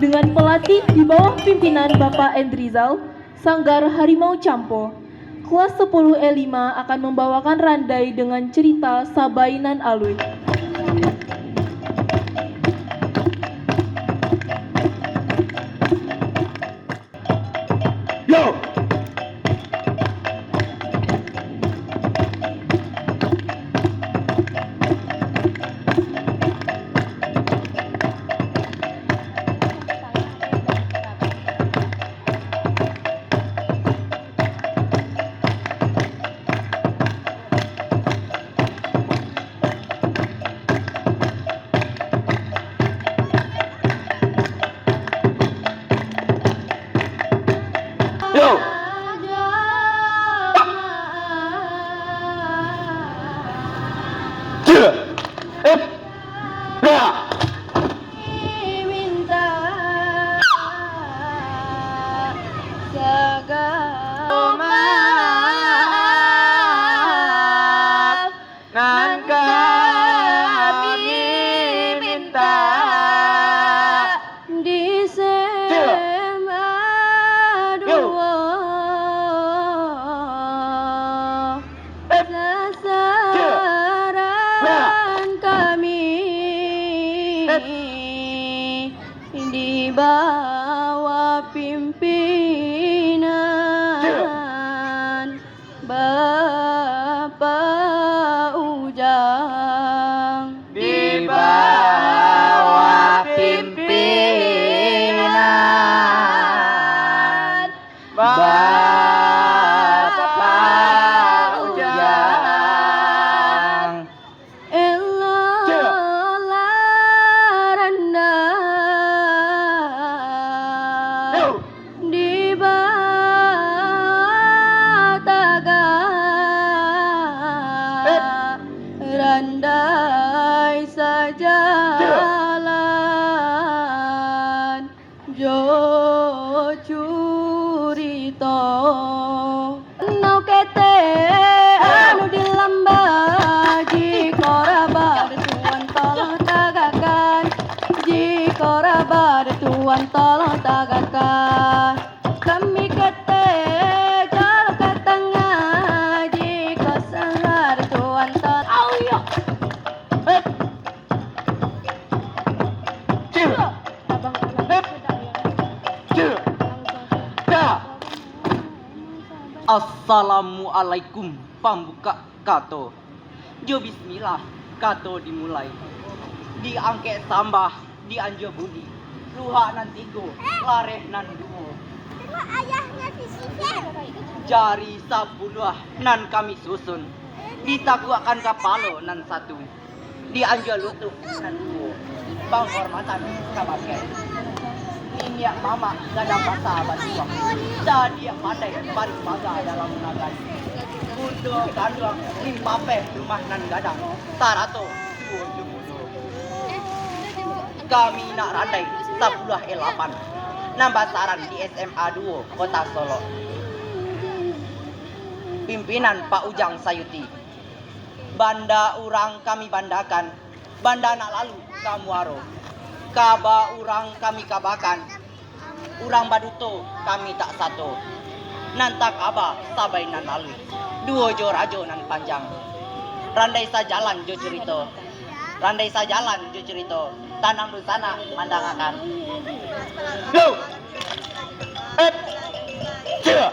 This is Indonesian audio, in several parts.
dengan pelatih di bawah pimpinan Bapak Endrizal, Sanggar Harimau Campo. Kelas 10 E5 akan membawakan Randai dengan cerita Sabainan Alui. Yo! Yo! Nan kami minta Desember sasaran kami di bawah pimpinan Bapak Ujang. di bawah pimpinan Bapak Ujang. Elola Randai di bawah tagar Randai sajalan jo curito nau kete anu dilambah jika rabar tuan tolong tagakan jika rabar tuan tolong tagakan kami kete kalau ke tengah jika sangar tuan tolong auyo abang Assalamualaikum pambuka kato. Jo bismillah kato dimulai. Diangke sambah dianjo budi. Luha nanti go lareh nan duo. Ayahnya si Sisir. Jari sapuluh nan kami susun. Ditakuakan kapalo nan satu. Dianjo lutut nan duo. Bang hormatan kabake. Ini yang mama gadang basa batuang. Jadi yang pandai baris baga dalam nagan. Bundo kandang limpape rumah nan gadang. Tarato bundo. Kami nak randai 10 E8. Nambah saran di SMA 2 Kota Solo. Pimpinan Pak Ujang Sayuti. Banda urang kami bandakan. Banda nak lalu kamu aro. Kaba urang kami kabakan. Urang baduto kami tak satu. Nantak aba sabai nan lalu. Duo jo rajo nan panjang. Randai sajalan jo cerita. Randai sajalan jo cerita. Tanam di sana mandangakan. Yo! Yo!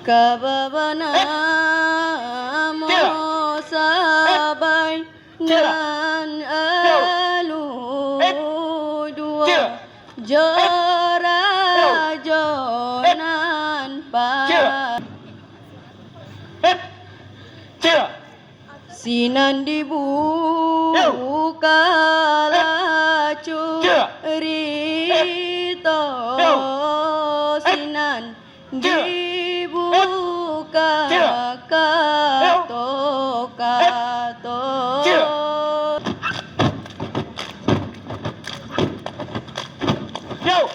Kababana mo sabay nan alu dua jora jonan Hep. Cia. Sinan dibuka lacu rito sinan dibuka kato kato Yo.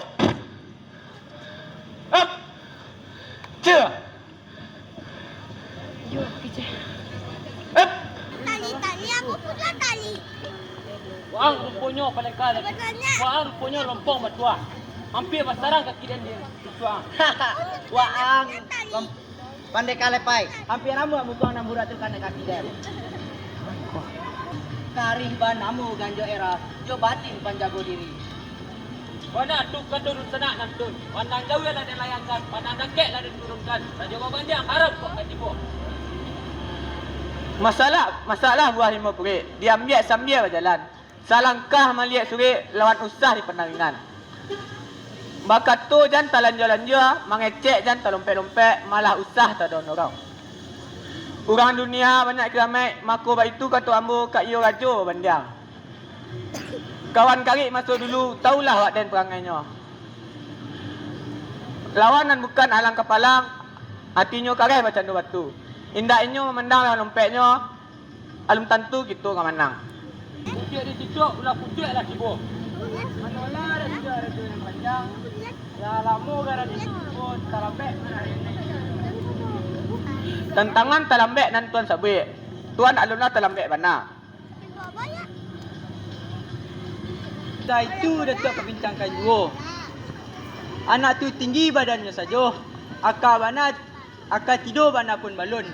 Up. Cia. Up. Tali, aku punya tali. Waang rumpunyo palengkali. Sebenarnya. Waang rumpunyo lompong matua. Hampir pasarang kaki dan dia. Siswa. waang pandai kalepai hampir namu mutuang nambura tu kana kaki dem karih banamu ganjo era jo batin panjago diri Wana tu kadun senak nantun. Pandang jauh lah dia layangkan. Pandang nakek lah dia turunkan. Raja Babandiang harap kok katipu. Masalah buah lima puri. Dia ambil sambil berjalan. Salangkah melihat suri lawan usah di penawingan. Bakat tu jan talanjo-lanjo, mengecek jan talompe-lompe, malah usah tak ada orang. Orang dunia banyak keramai, mako ba itu kata ambo kat iyo rajo bandiang. Kawan kari masuk dulu, tahulah wak dan perangainya. Lawanan bukan alang kepalang, hatinya kareh macam tu batu. Indah inyo memandang lawan lompeknya, alum tentu gitu ngah menang. Pucuk di situ, ulah pucuk lah cipu. manola raja raja yang panjang ya lamu gara di situ talabek Tantangan talambek nan tuan sabik. Tuan alumna talambek bana. dah itu datuk perbincangkan dua anak tu tinggi badannya saja akak tidur bana pun balon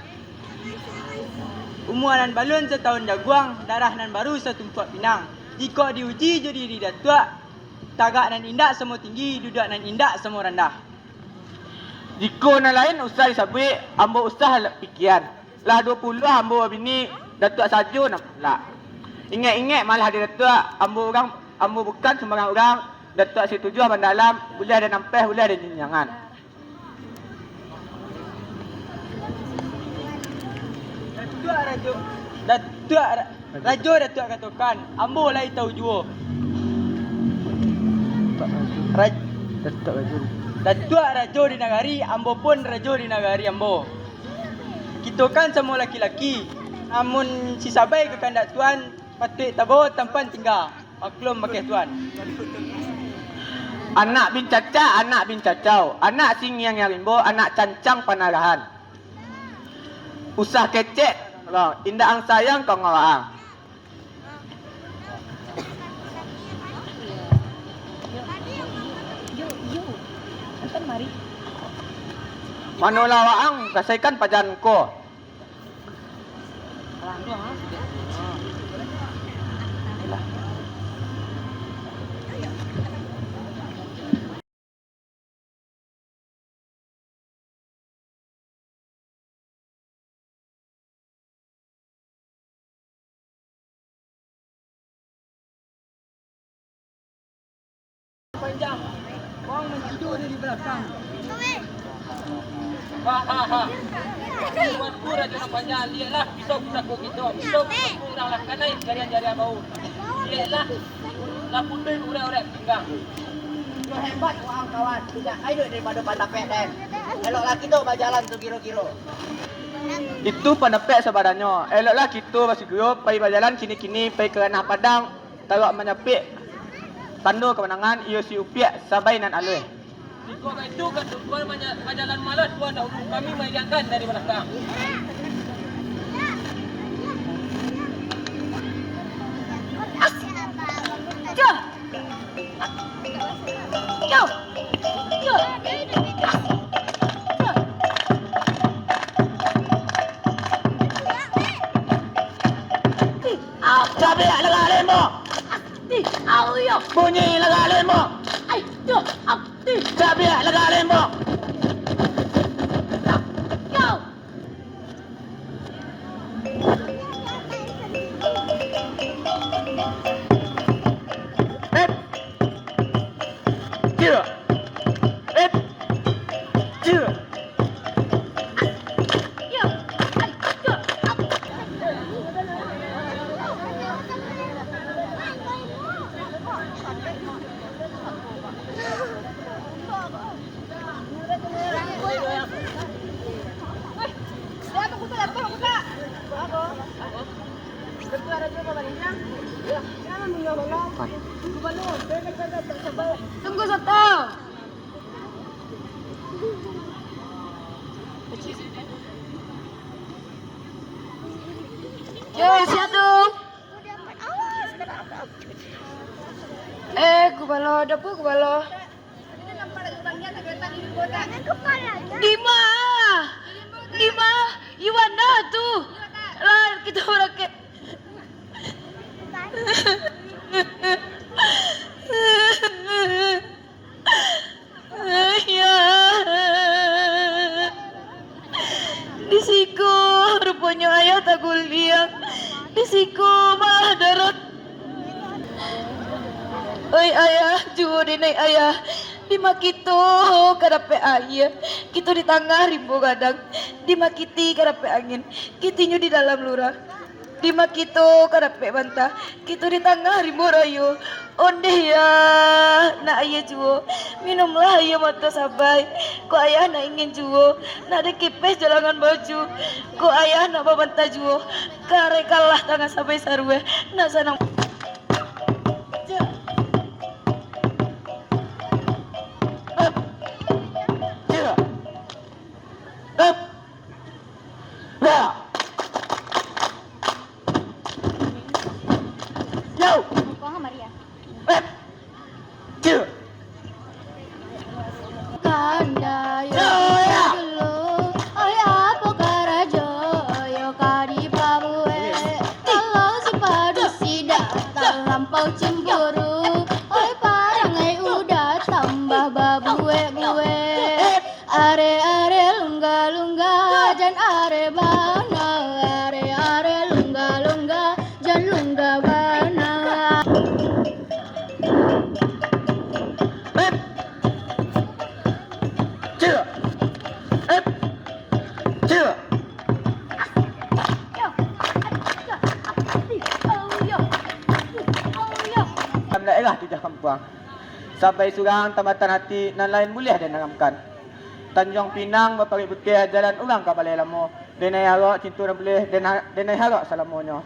umuran balon setahun jaguang darah nan baru setumpuak pinang jika diuji jadi diri datuk tagak nan indak semua tinggi dudak nan indak semua rendah Jika na lain usah disabik, ambo usah pikiran. Lah 20 ambo bini datuk saja nak lah. Ingat-ingat malah dia datuk ambo bukan sembarang orang. Datuk setuju abang dalam, boleh ada nampeh, boleh ada jenjangan. Datuk katakan ambo lai tahu jua Datuk rajo di negari, ambo pun rajo di negari ambo. Kita kan semua laki-laki. Namun si sabai ke kandak tuan, patut tabo tampan tinggal. Maklum pakai tuan. Anak bin caca, anak bin cacau. Anak sing yang rimbo, anak cancang panarahan. Usah kecek, indah ang sayang kau ngawang. Manola waang kasaikan pajan ko. Panjang. Orang mentidur di belakang. Ha. Tuan ku raja nak panjang. Lihatlah pisau saku kita. Pisau kurang lah kanai jarian-jarian bau. Lihatlah. Laputin urat-urat pinggang. Lu hebat orang kawan. Tidak ayo daripada pandapek dan. Eloklah kita berjalan tu kira-kira. Itu penepek sebadannya. Eloklah kita masih grup, pergi berjalan kini-kini, pergi ke ranah padang, taruh menyepik. Tanda kemenangan, ia si upiak, sabai nan alui. Jika itu kan tuan berjalan malas, tuan dahulu kami menghilangkan dari belakang. Sabi laga lemo. Bunyi laga lemo. Sabi laga lemo. Kira. Kira. Tunggu satu. Yo, siatu. Kubalo, dapu kubalo. Dima, Iwana tuh. Lah kita orang ke. Ya. Di siku rupanya ayah tak kuliah. Di siku mah darat. Oi ayah, juo dinai ayah. Di makito kadape ayah. Kita di tengah rimbo gadang. Di makiti kadape angin. Kitinyo di dalam lurah. Di makito kadape bantah. Kita di tengah rimbo rayo. Onde ya, nak ayah juo. Minumlah ayah mata sabai. Ko ayah nak ingin juo. Nak ada kipes jalangan baju. Ko ayah nak babantah juo. Kare kalah tangan sabai sarwe. Nak sanang. Lampau cemburu, oi parangai udah tambah babue gue. Are lungga jan are bana, are lungga jan lungga bana. Daerah di Kampuang. Sampai surang tambatan hati nan lain mulia dan nangamkan. Tanjung Pinang bapari putih jalan ulang ke balai lamo. Denai harok cintu dan boleh denai harok salamonyo.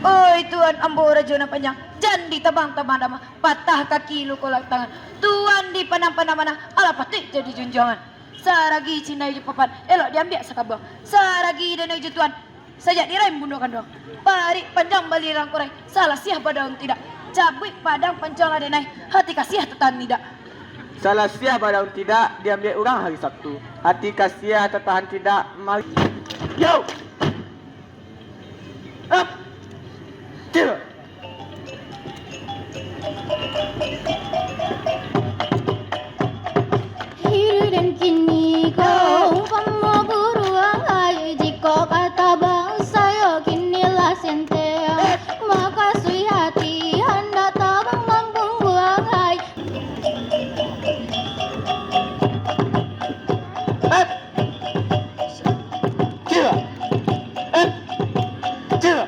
Oi tuan ambo rajo na panjang. Jan di tabang-tabang dama. Patah kaki lu kolak tangan. Tuan di panang-panang mana. Ala patik jadi junjangan. Saragi cinai je papan. Elok diambil sakabang. Saragi denai je tuan. Sajak diraim bunuh kandung. Parik panjang bali rangkurai. Salah siah padang tidak. Cabut padang pancang adenai. Hati kasih tetan tidak. Salah siah pada tidak diambil orang hari Sabtu. Hati kasih tertahan tidak. Mari. Yo. Up. Chill. Hiru dan kini kau umpama buruang ayu jika kata bangsa yo kinilah sentea. Maka sui hati hendak tabang mambung buang ayu. Up. Chill. Up. Chill.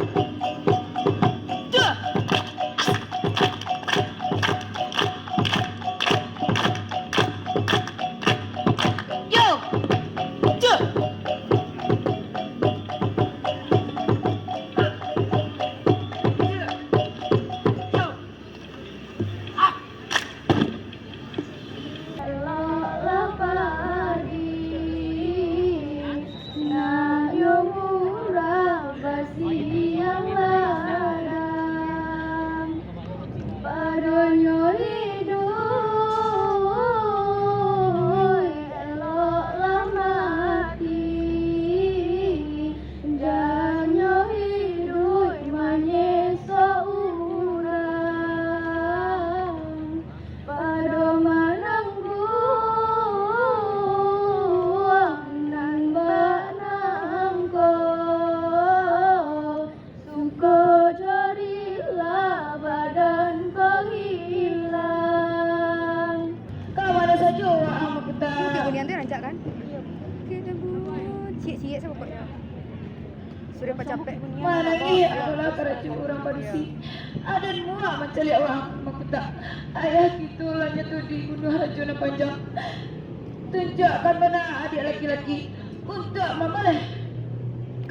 Sudah capek. Mana ini adalah kerajaan orang Padusi. Ada semua mencari orang makuta. Ayah gitu lanjut tuh dibunuh Rajona Panjang. Tunjukkan mana adik laki-laki untuk memelih.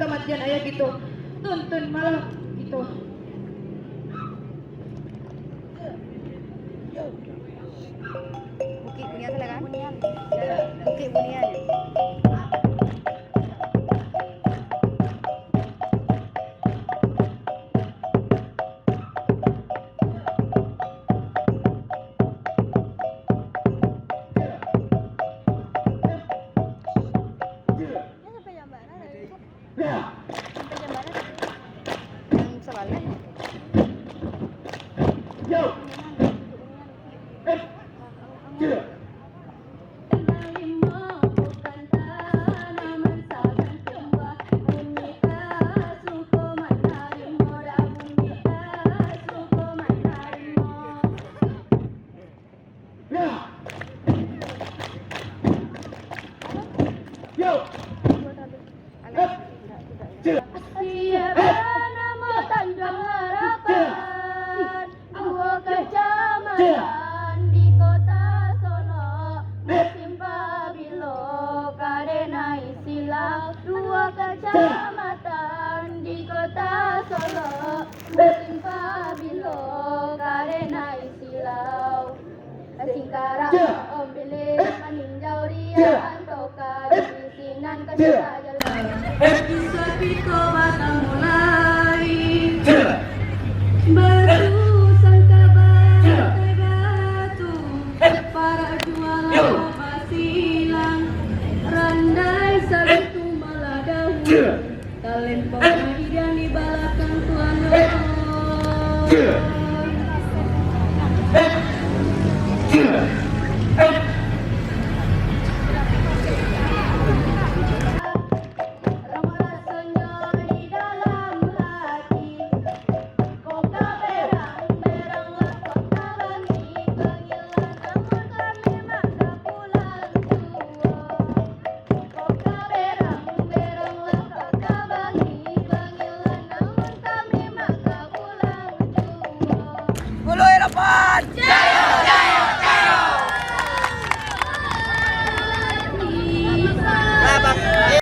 kematian ayah gitu. Tuntun malah gitu. Bukit Bunian salah kan? Bunian. Bukit Bunian. Sampai jam berapa? Yang sebelah. Siapa nama Tanjung Harapan, dua kecamatan di kota Solo, musim pabilo karena silau. Dua kecamatan di kota Solo, musim pabilo karena silau. Singkarang ombele meninjau ria antoka di sinan kesehatan.